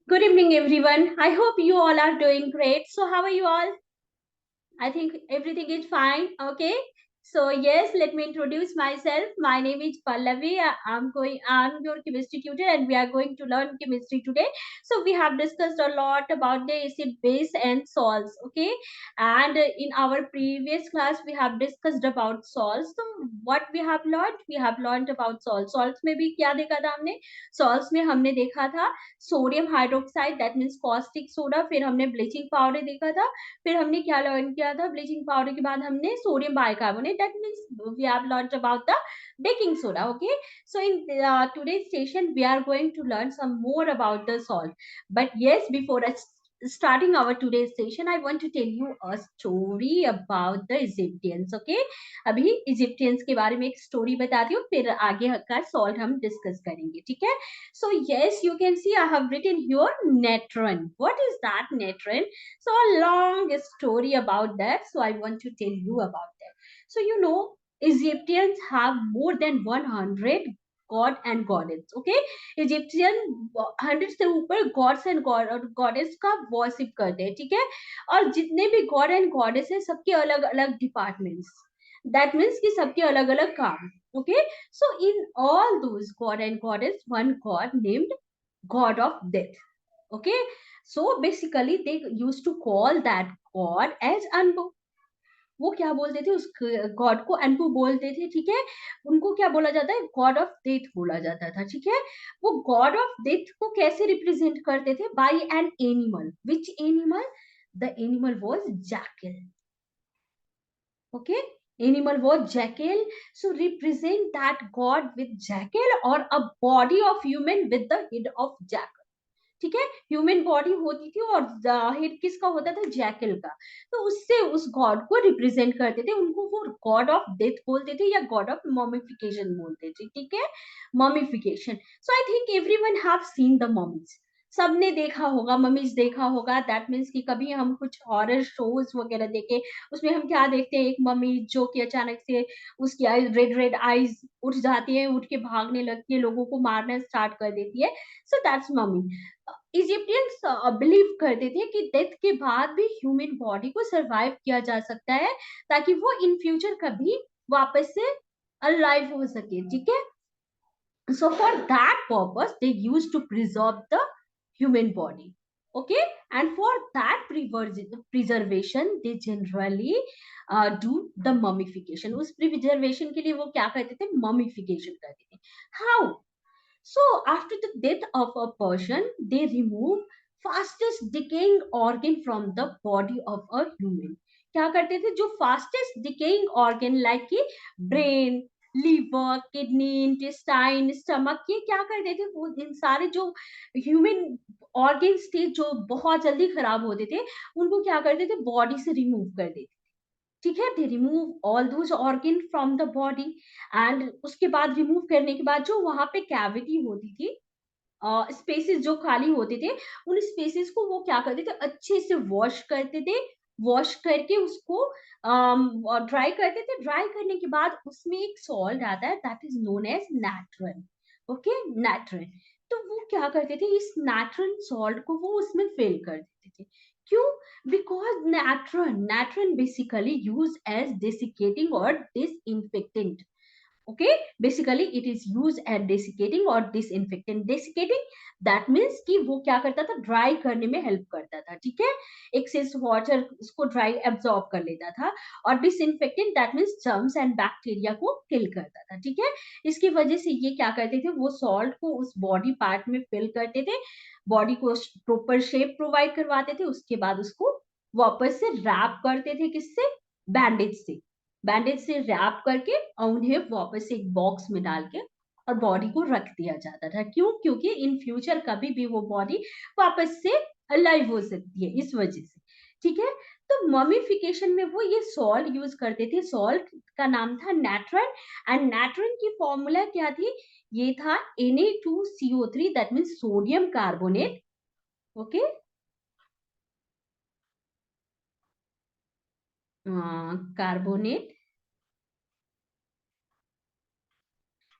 Good evening, everyone. I hope you all are doing great. So, how are you all? I think everything is fine. Okay. So yes, let me introduce myself. My name is Pallavi. I'm your chemistry tutor and we are going to learn chemistry today. So we have discussed a lot about the acid base and salts. Okay. And in our previous class, we have discussed about salts. So what we have learned about salts. Salts में भी क्या देखा था हमने? Salts में हमने देखा था sodium hydroxide that means caustic soda, फिर हमने ब्लीचिंग पाउडर देखा था, फिर हमने क्या लर्न किया था ब्लीचिंग पाउडर के बाद हमने sodium bicarbonate that means we have learned about the baking soda. Okay, so in today's session we are going to learn some more about the salt. But yes, before us starting our today's session, I want to tell you a story about the Egyptians. Okay, अभी Egyptians के बारे में एक story बताती हूँ, फिर आगे का सॉल्ट हम डिस्कस करेंगे. ठीक है. So yes, you can see I have written here natron. What is that natron? So a long story about that. So I want to tell you about that. So Egyptians have more than 100 god and goddess. Okay, Egyptian 100 से ऊपर gods and goddess का worship करते हैं. ठीक है. और जितने भी god and goddess है सबके अलग अलग departments. That means कि सबके अलग अलग काम. Okay, so in all those god and goddess, one god named god of death. Okay, so basically they used to call that god as Anbu. वो क्या बोलते थे उस गॉड को? अनपु बोलते थे. ठीक है. उनको क्या बोला जाता है? गॉड ऑफ डेथ बोला जाता था. ठीक है. वो गॉड ऑफ डेथ को कैसे रिप्रेजेंट करते थे? By an animal. Which animal? The animal was jackal. Okay, animal was jackal. So represent that god with jackal or a body of human with the head of jackal. ठीक है. Human body होती थी और head किसका होता था? Jackal का. तो उससे उस गॉड को रिप्रेजेंट करते थे. उनको वो गॉड ऑफ डेथ बोलते थे या गॉड ऑफ मॉमिफिकेशन बोलते थे. ठीक है. Mummification. So I think everyone have seen the mummies. सबने देखा होगा, मम्मीज देखा होगा. दैट मीन्स कि कभी हम कुछ हॉरर शोज वगैरह देखे, उसमें हम क्या देखते हैं? एक मम्मी जो कि अचानक से उसकी आईज रेड रेड आईज उठ जाती है, उठ के भागने लगती है, लोगों को मारना स्टार्ट कर देती है. So that's mummy. Egyptians believe करते थे कि डेथ के बाद भी ह्यूमन बॉडी को सरवाइव किया जा सकता है ताकि वो इन फ्यूचर कभी वापस से अलाइव हो सके. ठीक है. So for that purpose they used to preserve the human body. Okay, and for that preservation they generally do the mummification. उस preservation के लिए वो क्या करते थे? mummification करते थे. How? So after the death of a person they remove fastest decaying organ from the body of a human. क्या करते थे? जो fastest decaying organ like कि brain, liver, kidney, intestine, stomach, ये क्या करते थे? वो इन सारे जो ह्यूमन ऑर्गन्स थे जो बहुत जल्दी खराब होते थे, उनको क्या करते थे? बॉडी से रिमूव कर देते. ठीक है. They remove all those organ from the body. And उसके बाद रिमूव करने के बाद जो वहां पे कैविटी होती थी, स्पेसेस जो खाली होते थे, उन स्पेसेस को वो क्या करते थे? अच्छे से वॉश करते थे. वॉश करके उसको ड्राई करते थे. ड्राई करने के बाद उसमें एक सॉल्ट आता है that is known as natron. Okay, natron. तो वो क्या करते थे? इस नैट्रन सॉल्ट को वो उसमें फिल कर देते थे. क्यों? बिकॉज नैट्रन बेसिकली यूज एज डेसिकेटिंग और disinfectant. Okay, basically it is used as desiccating or disinfectant. Desiccating that means कि वो क्या करता था? ड्राई करने में हेल्प करता था. ठीक है. एक्सेस वाटर उसको ड्राई एब्जॉर्ब कर लेता था. और disinfectant that means germs and bacteria को किल करता था. ठीक है. इसकी वजह से ये क्या करते थे? वो सॉल्ट को उस बॉडी पार्ट में फिल करते थे, बॉडी को प्रॉपर शेप प्रोवाइड करवाते थे. उसके बाद उसको वापस से रैप करते थे. किससे? बैंडेज से. बैंडेज से रैप करके और उन्हें वापस एक बॉक्स में डाल के और बॉडी को रख दिया जाता था. क्यों? क्योंकि इन फ्यूचर कभी भी वो बॉडी वापस से अलाइव हो सकती है, इस वजह से. ठीक है. तो ममिफिकेशन में वो ये सॉल्ट यूज करते थे. सॉल्ट का नाम था नैट्रन. एंड नैट्रन की फॉर्मूला क्या थी? ये था Na2CO3 that means sodium carbonate. Okay, carbonate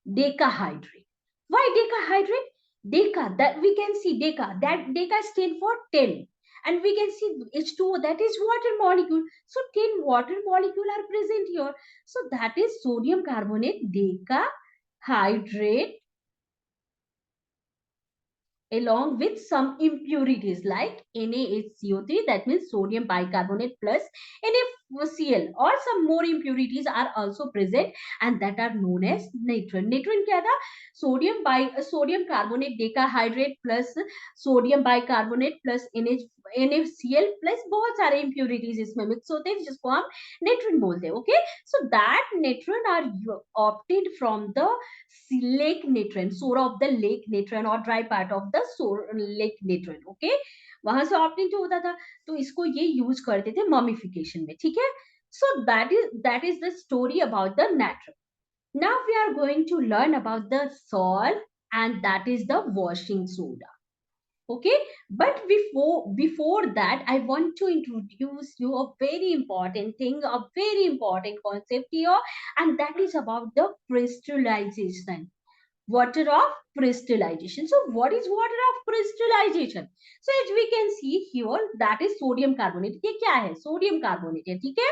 decahydrate. Why decahydrate? Deca, that we can see deca, that deca stand for 10. And we can see H2O, that is water molecule. So 10 water molecule are present here. So that is sodium carbonate deca hydrate along with some impurities like NaHCO3, that means sodium bicarbonate plus NaCl, or some more impurities are also present, and that are known as natron. Natron क्या था? Sodium carbonate decahydrate plus sodium bicarbonate plus NaCl plus बहुत सारे impurities इसमें mix होते हैं जिसको हम natron बोलते हैं. Okay, so that natron are obtained from the lake natron, source of the lake natron or dry part of the lake natron. Okay, वहां से ऑप्टेन जो होता था, तो इसको ये यूज करते थे ममिफिकेशन में. ठीक है, so that is the story about the natron. Now we are going to learn about the salt, and that is the washing soda. Okay, but before that I want to introduce you a very important thing, a very important concept here, and that is about the crystallization. Water of crystallization. So what is water of crystallization? So as we can see here, that is sodium carbonate. ये क्या है? Sodium carbonate है. ठीक है,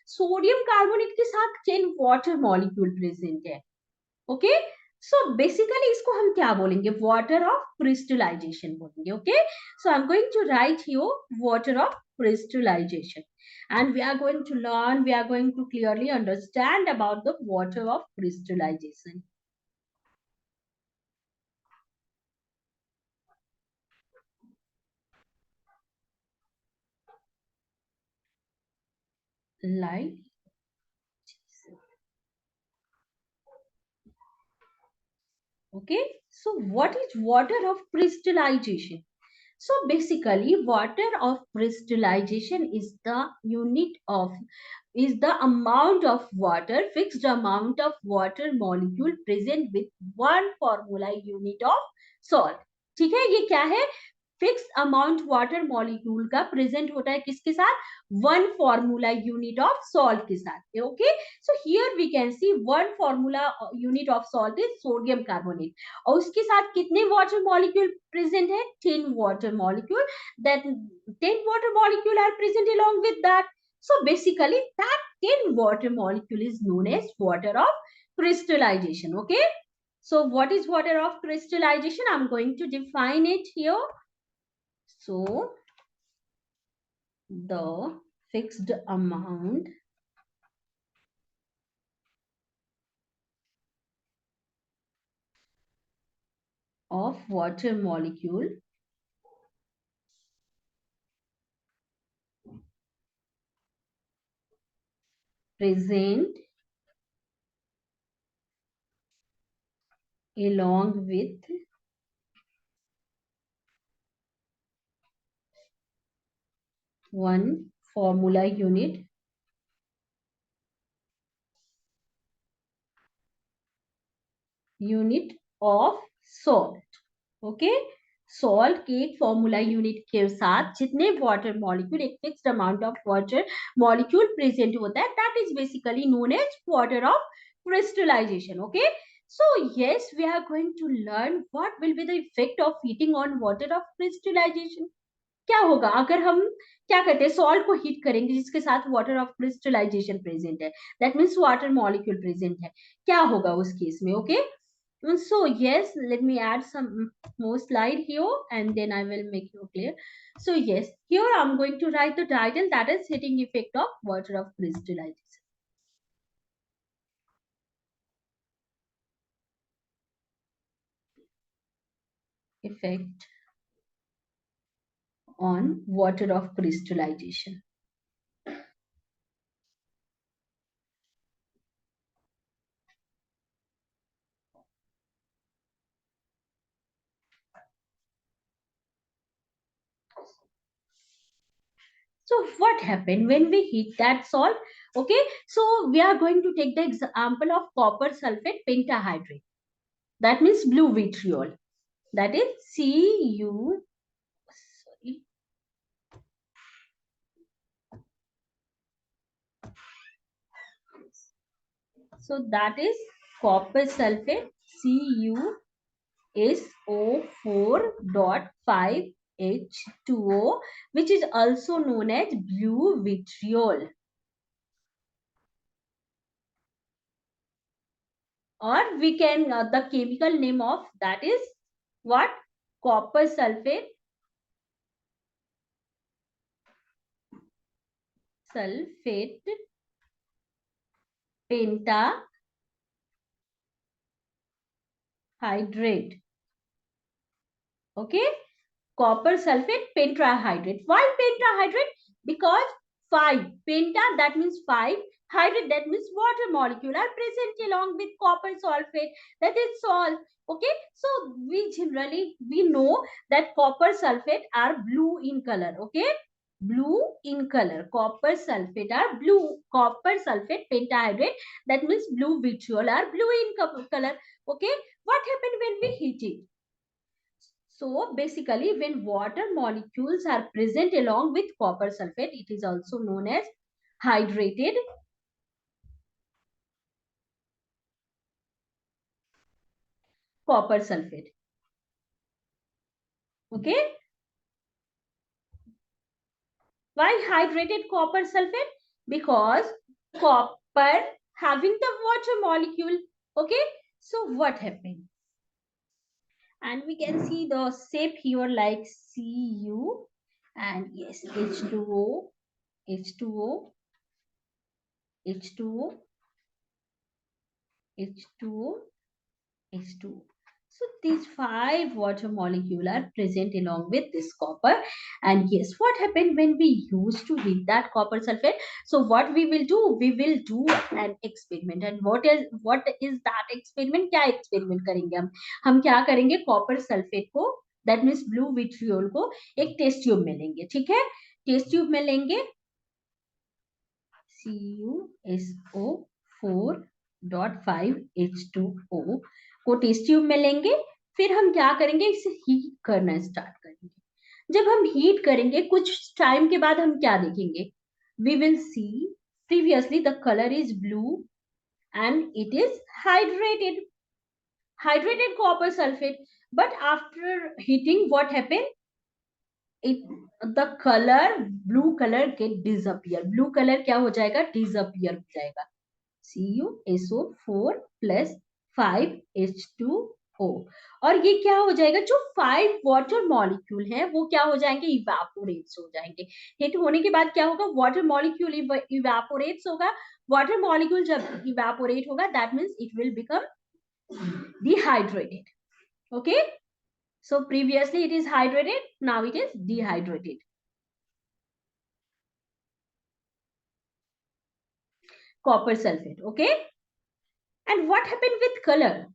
sodium carbonate के साथ 10 water molecule present है. Okay, so basically इसको हम क्या बोलेंगे? वाटर ऑफ क्रिस्टलाइजेशन बोलेंगे. Okay, so I am going to write here water of crystallization, and we are going to learn, we are going to clearly understand about the water of crystallization. Like, okay, so what is water of crystallization? So basically water of crystallization is the unit of, is the amount of water, fixed amount of water molecule present with one formula unit of salt. ठीक है, ये क्या है? Fix amount water molecule का present होता है किसके साथ? One formula unit of salt के साथ. Okay, so here we can see one formula unit of salt is sodium carbonate, और उसके साथ कितने वाटर मॉलिक्यूल प्रेजेंट है? 10 water molecule. That 10 water molecule are present along with that. So basically that 10 water molecule is known as water of crystallization. Okay, so what is water of crystallization? I'm going to define it here. So the fixed amount of water molecule present along with one formula unit of salt. ओके, salt के एक formula unit के साथ जितने water molecule, एक fixed amount of water molecule present होता है, that is basically known as water of crystallization. Okay, so yes, we are going to learn what will be the effect of heating on water of crystallization. क्या होगा अगर हम क्या करते हैं? Salt को हीट करेंगे जिसके साथ वाटर ऑफ क्रिस्टलाइजेशन प्रेजेंट है, that means water molecule present है. क्या होगा उस केस में? Okay, so yes, let me add some more slide here and then I will make you clear. So yes, here I'm going to write the title, that is heating effect of water of crystallization. Effect on water of crystallization. So what happened when we heat that salt? Okay, so we are going to take the example of copper sulfate pentahydrate. That means blue vitriol. That is Cu. Sorry. So that is copper sulfate, Cu SO4.5H2O, which is also known as blue vitriol. Or we can, the chemical name of that is what? Copper sulfate. Sulfate pentahydrate. Okay, copper sulfate pentahydrate. Why pentahydrate? Because 5 penta, that means 5, hydrate, that means water molecule, are present along with copper sulfate, that is salt. Okay, so we know that copper sulfate are blue in color. Okay, blue in color. Copper sulfate are blue. Copper sulfate pentahydrate, that means blue vitriol, are blue in color. Okay, what happened when we heat it? So basically, when water molecules are present along with copper sulfate, it is also known as hydrated copper sulfate. Okay. Why hydrated copper sulfate? Because copper having the water molecule. Okay. So what happened? And we can see the shape here like Cu and yes, H2O, H2O, H2O, H2O, H2O. So these 5 water molecules are present along with this copper. And yes, what happened when we used to heat that copper sulfate? So what we will do? We will do an experiment. And what is that experiment? क्या experiment करेंगे हम? हम क्या करेंगे? Copper sulfate को, that means blue vitriol को एक test tube में लेंगे. ठीक है? टेस्ट ट्यूब में लेंगे CuSO4.5H2O को टेस्ट ट्यूब में लेंगे. फिर हम क्या करेंगे? इसे हीट करना स्टार्ट करेंगे. जब हम हीट करेंगे कुछ टाइम के बाद हम क्या देखेंगे? We will see previously the color is blue and it is hydrated copper sulfate. But after heating, what happened? It, the color, blue color get disappear. Blue color क्या हो जाएगा? Disappear हो जाएगा. CuSO4 plus 5H2O. और ये क्या हो जाएगा? जो 5 वाटर मॉलिक्यूल हैं वो क्या हो जाएंगे? इवेपोरेट्स हो जाएंगे. हिट होने के बाद क्या होगा? वाटर मॉलिक्यूल इवेपोरेट्स होगा. वाटर मॉलिक्यूल जब इवेपोरेट होगा, that means it will become dehydrated. Okay, so previously it is hydrated, now it is dehydrated. Copper sulfate. Okay, and what happened with color?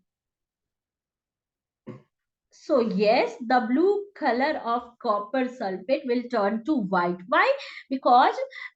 So yes, the blue color of copper sulfate will turn to white. Why? Because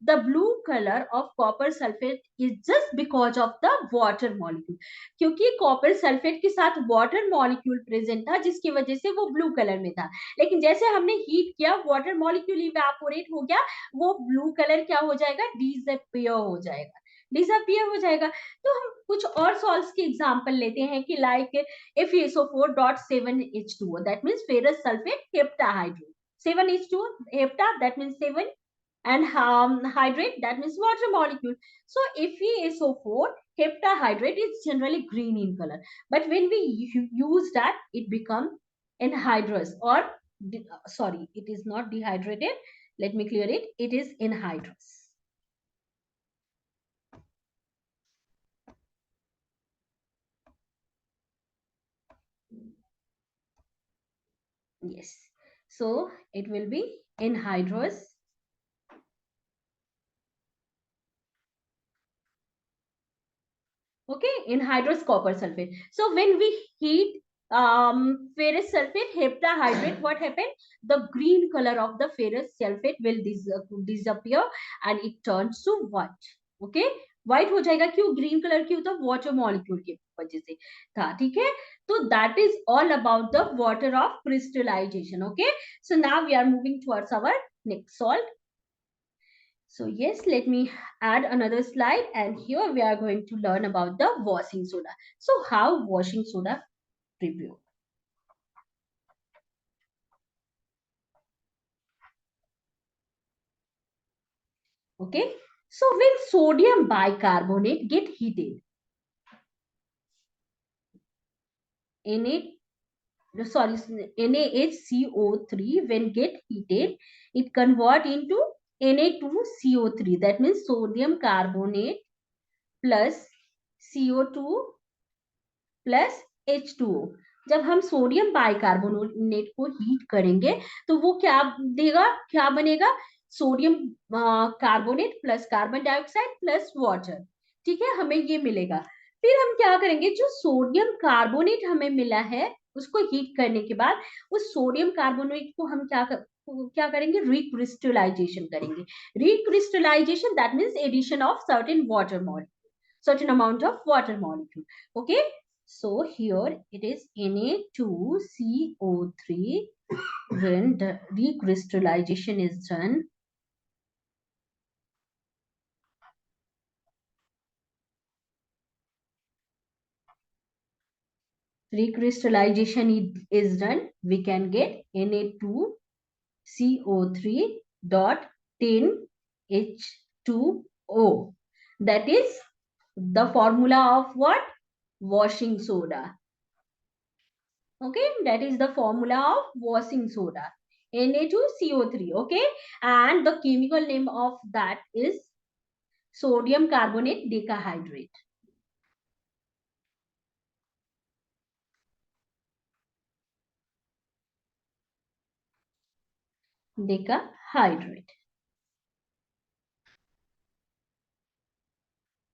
the blue color of copper sulfate is just because of the water molecule. क्योंकि copper sulfate के साथ water molecule present था, जिसकी वजह से वो blue color में था. लेकिन जैसे हमने heat किया, water molecule evaporate हो गया, वो blue color क्या हो जाएगा? Disappear हो जाएगा. डिसअपियर हो जाएगा. तो हम कुछ और सॉल्ट्स के एग्जांपल लेते हैं कि like FeSO4.7H2O, that means ferrous sulfate heptahydrate. 7H2O hepta, that means 7, and hydrate, that means water molecule. So FeSO4 heptahydrate is generally green in color, but when we use that, it becomes anhydrous, or sorry, it is not dehydrated. Let me clear it. It is anhydrous. Yes, so it will be anhydrous. Okay, anhydrous copper sulfate. So when we heat ferrous sulfate heptahydrate, what happened? The green color of the ferrous sulfate will disappear and it turns to white. Okay, white हो जाएगा. क्यों green colour? क्यों? तो water molecule की वजह से था. ठीक है, तो that is all about the water of crystallization. Okay, so now we are moving towards our next salt. So yes, let me add another slide, and here we are going to learn about the washing soda. So how washing soda prepare? Okay, so when sodium bicarbonate get heated, Na sorry NaHCO3 when get heated, it convert into Na2CO3. That means sodium carbonate plus CO2 plus H2O. जब हम sodium bicarbonate को heat करेंगे तो वो क्या देगा, क्या बनेगा, sodium carbonate plus carbon dioxide plus water. ठीक है, हमें ये मिलेगा. फिर हम क्या करेंगे, जो सोडियम कार्बोनेट हमें मिला है उसको हीट करने के बाद उस सोडियम कार्बोनेट को हम क्या करेंगे, रिक्रिस्टलाइजेशन करेंगे. Recrystallization that means addition of certain water molecule, certain amount of water molecule. Okay, so here it is Na2CO3. When the recrystallization is done, we can get Na2CO3 dot 10 H2O. That is the formula of what? Washing soda. Okay, that is the formula of washing soda, Na2CO3. Okay, and the chemical name of that is sodium carbonate decahydrate. Decahydrate.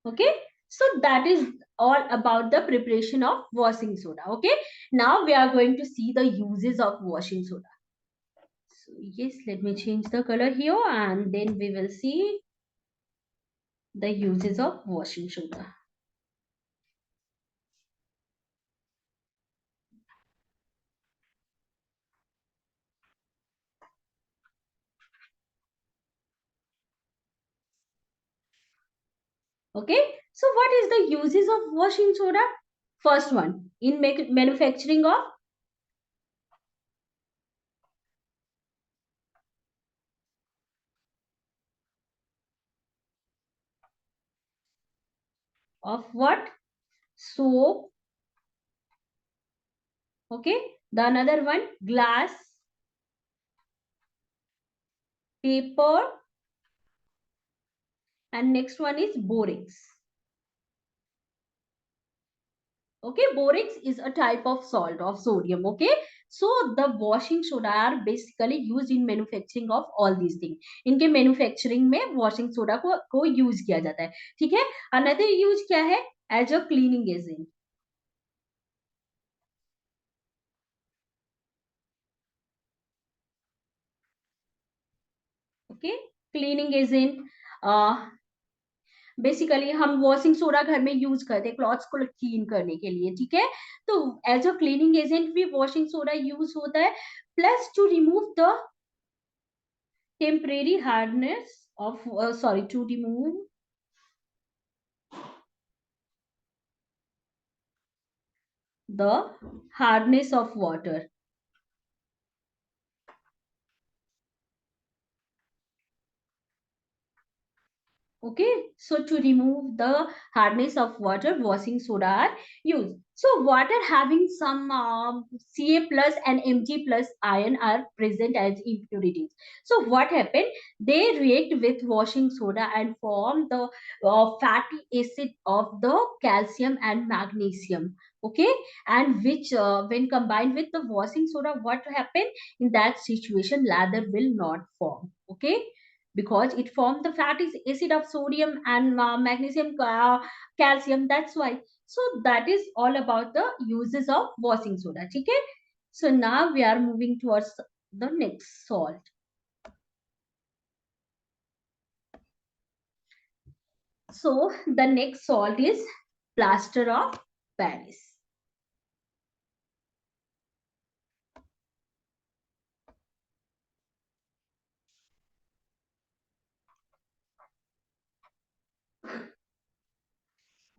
Okay, so that is all about the preparation of washing soda. Okay, now we are going to see the uses of washing soda. So yes, let me change the color here and then we will see the uses of washing soda. Okay, so what is the uses of washing soda? First one, in manufacturing of what? Soap. Okay, the another one, glass, paper, and next one is borax. Okay, borax is a type of salt of sodium. Okay, so the washing soda are basically used in manufacturing of all these things. इनके manufacturing में washing soda को use किया जाता है. ठीक है, another use क्या है, as a cleaning agent. Okay, cleaning agent. Basically हम वॉशिंग सोडा घर में यूज करते हैं क्लॉथ्स को क्लीन करने के लिए. ठीक है, तो एज अ क्लीनिंग एजेंट भी वॉशिंग सोडा यूज होता है, plus to remove the temporary hardness of sorry to remove the hardness of water. Okay, so to remove the hardness of water, washing soda are used. So water having some Ca plus and Mg plus ion are present as impurities. So what happened, they react with washing soda and form the fatty acid of the calcium and magnesium. Okay, and which when combined with the washing soda, what happened in that situation, lather will not form. Okay, because it formed the fatty acid of sodium and magnesium, calcium. That's why. So that is all about the uses of washing soda. Okay, so now we are moving towards the next salt. So the next salt is plaster of Paris.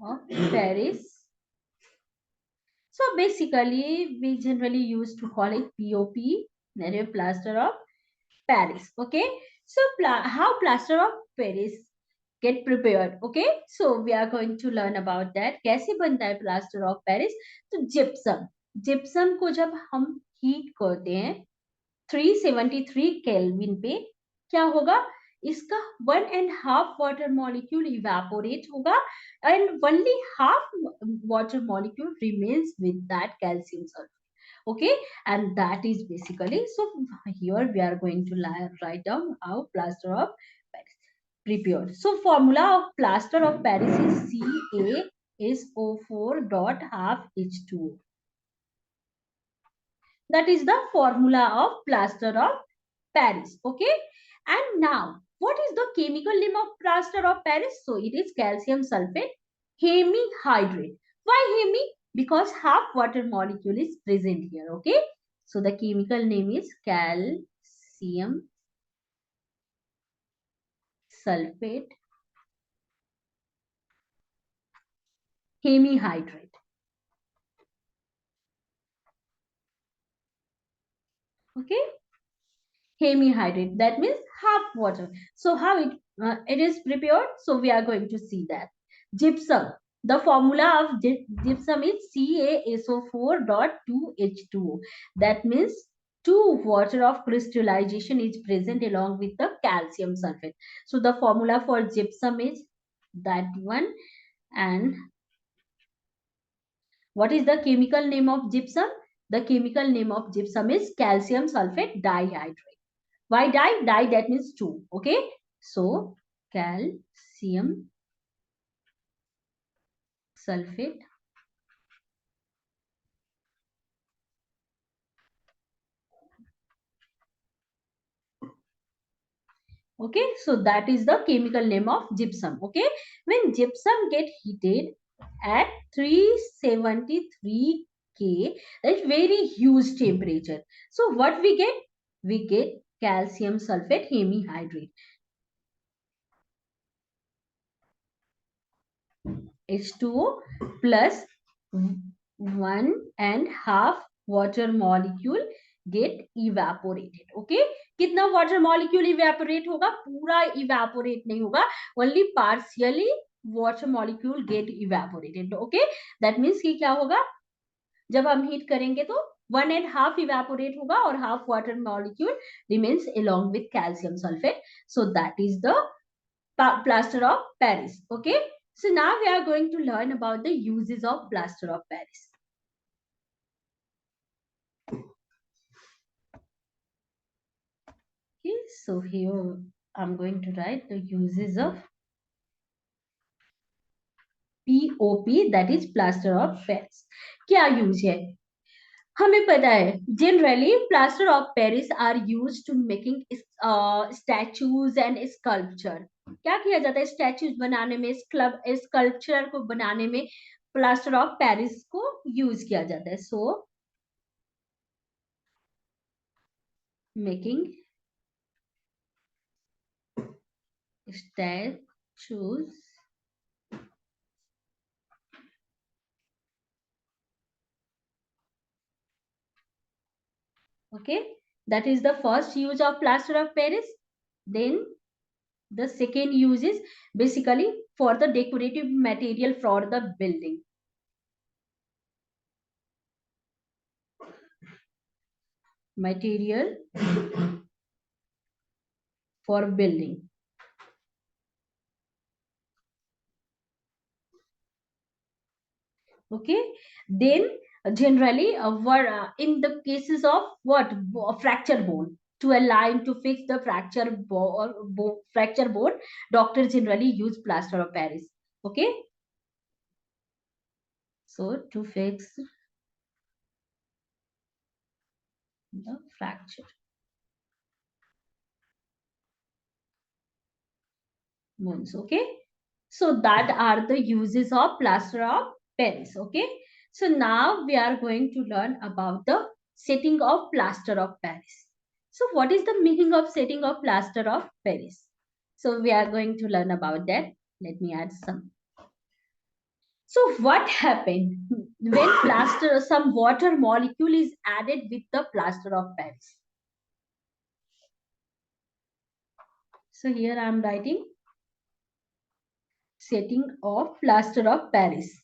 Of Paris. So basically, we generally used to call it POP, plaster of Paris. Okay, So how plaster of Paris get prepared? Okay, so we are going to learn about that. कैसे बनता है plaster of Paris? तो gypsum को जब हम heat करते हैं 373 kelvin पे, क्या होगा, इसका 1.5 वाटर मॉलिक्यूल इवेपोरेट होगा and only half water molecule remains with that calcium sulphate. Okay, and that is basically, so here we are going to write down how plaster of Paris prepared. So formula of plaster of Paris is CaSO4 dot half H2O. That is the formula of plaster of Paris. Okay, and now what is the chemical name of plaster of Paris? So it is calcium sulfate hemihydrate. Why hemi? Because half water molecule is present here. Okay, so the chemical name is calcium sulfate hemihydrate. Okay, hemihydrate, that means half water. So how it is prepared? So we are going to see that. Gypsum, the formula of gypsum is CaSO4 dot 2H2O. That means 2 water of crystallization is present along with the calcium sulfate. So the formula for gypsum is that one. And what is the chemical name of gypsum? The chemical name of gypsum is calcium sulfate dihydrate. Why di? Di, that means 2. Okay, so calcium sulfate okay, so that is the chemical name of gypsum. Okay, when gypsum get heated at 373 K, that's very huge temperature. So what we get? We get calcium sulfate hemihydrate, H2O plus 1.5 water molecule get evaporated. Okay, कितना water molecule evaporate होगा? पूरा evaporate नहीं होगा, only partially water molecule get evaporated. Okay, that means कि क्या होगा, जब हम हीट करेंगे तो 1.5 evaporate होगा और half water molecule remains along with calcium sulfate. So that is the plaster of Paris. Okay, so now we are going to learn about the uses of plaster of Paris. Okay, so here I'm going to write the uses of POP, that is plaster of Paris. क्या use है? हमें पता है generally plaster of Paris are use to making statues and sculpture. क्या किया जाता है statues बनाने में, स्कल्पचर को बनाने में प्लास्टर ऑफ पेरिस को यूज किया जाता है. So making statues okay, that is the first use of plaster of Paris. Then the second use is basically for the decorative material for the building. Material for building. Okay, then generally in the cases of what fracture bone, to align to fix the fracture bone, doctors generally use plaster of Paris. Okay, so to fix the fracture bones. Okay, so that are the uses of plaster of Paris. Okay, so now we are going to learn about the setting of plaster of Paris. So what is the meaning of setting of plaster of Paris? So we are going to learn about that. Let me add some. So what happened when plaster, some water molecule is added with the plaster of Paris? So here I am writing setting of plaster of Paris.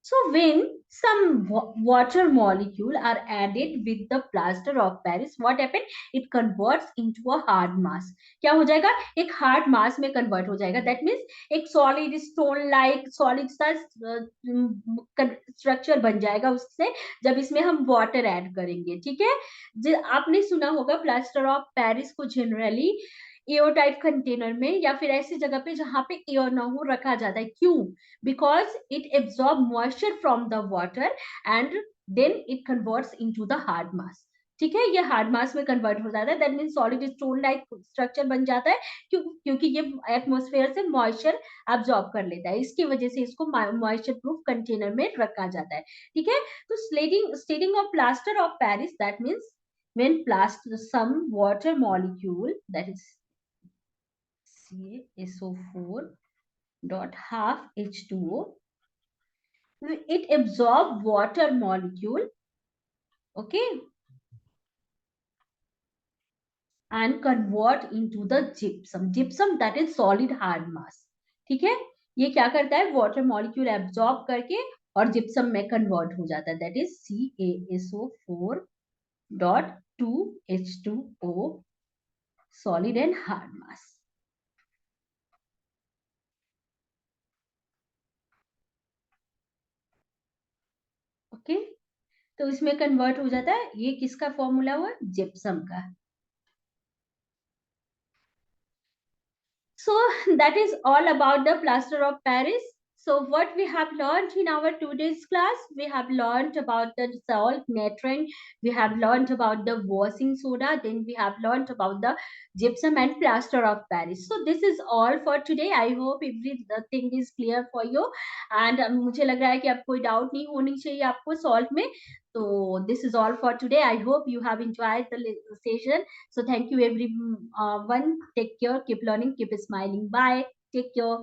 So when some water molecule are added with the plaster of Paris, what happen? It converts into a hard mass. क्या हो जाएगा? एक hard mass में convert हो जाएगा. That means एक solid stone like solid सा structure बन जाएगा उससे जब इसमें हम water add करेंगे. ठीक है? आपने सुना होगा plaster of Paris को generally एयरटाइट कंटेनर में या फिर ऐसी जगह पे जहां पे एयर ना हो रखा जाता है. क्यों? because it absorb moisture from the water and then it converts into the hard mass. ठीक है, ये हार्ड मास में कन्वर्ट हो जाता है. That mean solid stone like structure बन जाता है क्योंकि ये एटमॉस्फेयर से मॉइस्चर एब्जॉर्ब कर लेता है. इसकी वजह से इसको मॉइस्चर प्रूफ कंटेनर में रखा जाता है. ठीक है, तो स्टेटिंग of plaster of Paris that means when plaster some water molecule that is CaSO4 dot half H2O, it absorb water molecule, okay, and convert into the gypsum that is solid hard mass. ठीक है, ये क्या करता है? water molecule absorb करके और gypsum में convert हो जाता है. that is CaSO4 dot 2H2O solid and hard mass. Okay okay? तो इसमें कन्वर्ट हो जाता है. ये किसका फॉर्मूला हुआ? जिप्सम का. So that is all about the plaster of Paris. So what we have learned in our today's class, we have learned about the salt, natron, we have learned about the washing soda, then we have learned about the gypsum and plaster of Paris. So this is all for today. I hope everything is clear for you. And मुझे लग रहा है कि अब कोई doubt नहीं होनी चाहिए आपको salt में. So this is all for today. I hope you have enjoyed the session. So thank you everyone. Take care. Keep learning. Keep smiling. Bye. Take care.